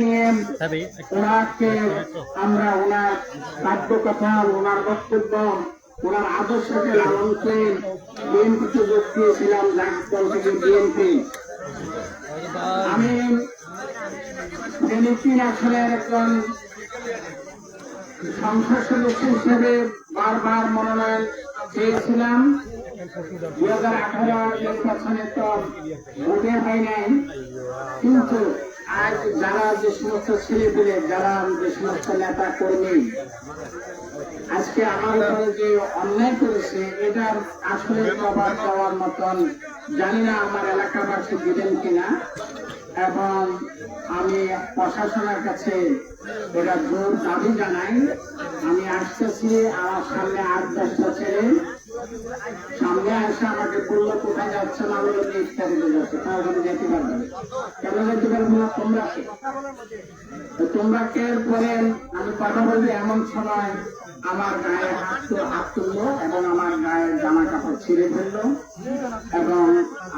নিয়ে ওনাকে আমরা ওনার বাক্য কথা, ওনার বক্তব্য, ওনার আদর্শকে লালন করে বিএনপিতে যোগ দিয়েছিলাম, দল থেকে বিএনপি। আমি জেনেছি আসলের একজন সংসদ সদস্য হিসেবে বারবার মনোনয়ন চেয়েছিলাম। 2018 নির্বাচনে তো ভোটে হয় নাই, কিন্তু আজ যারা যে সমস্ত ছেলেপেলে, যারা যে সমস্ত নেতা কর্মী আজকে আমার উপরে যে অন্যায় করেছে, এটার আসলে জবাব দেওয়ার মতন জানি না আমার এলাকাবাসী দিবেন কিনা, এবং আমি প্রশাসনের কাছে এটা জোর দাবি জানাই। আমি আসতেছি, আমার সামনে 8-10টা ছেলে সামনে আসে আমাকে বললো কোথায় যাচ্ছে না, বলে ইফতারিতে যাচ্ছে, তাহলে যেতে পারবে কেন যেতে পারবো না? তোমরা কে পরে আমি কথা বলবি, এমন সময় আমার গায়ে হাত তুললো এবং আমার গায়ের জামা কাপড় ছিঁড়ে ফেললো এবং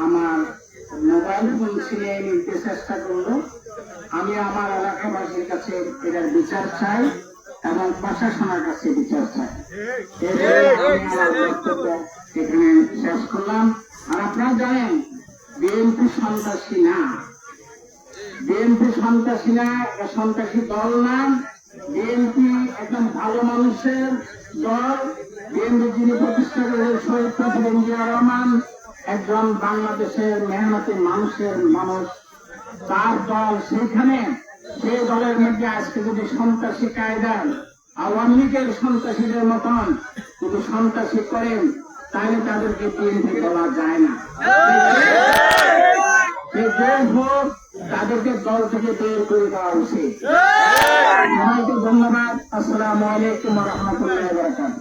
আমার মোবাইল ফোন ছিনিয়ে নিতে চেষ্টা করলো। আমি আমার এলাকাবাসীর কাছে এটার বিচার চাই এবং প্রশাসনের কাছে বিচার চাই। আমি আমার বক্তব্য এখানে শেষ করলাম। আর আপনারা জানেন বিএনপি সন্ত্রাসী না, বিএনপি সন্ত্রাসী না, সন্ত্রাসী দল না। বিএনপি একদম ভালো মানুষের দল। বিএনপি যিনি প্রতিষ্ঠা করেছেন শহীদ প্রেসিডেন্ট জিয়া রহমান, একজন বাংলাদেশের মেহনতি মানুষ, তার দল। সেখানে সেই দলের মধ্যে আজকে যদি সন্ত্রাসী কায়দার আওয়ামী লীগের সন্ত্রাসীদের মতন যদি সন্ত্রাসী করেন, তাহলে তাদেরকে বিএনপি বলা যায় না। হোক, তাদেরকে দল থেকে বের করে দেওয়া উচিত। সবাইকে ধন্যবাদ। আসসালামু আলাইকুম ওয়া রাহমাতুল্লাহি ওয়া বারাকাতুহু।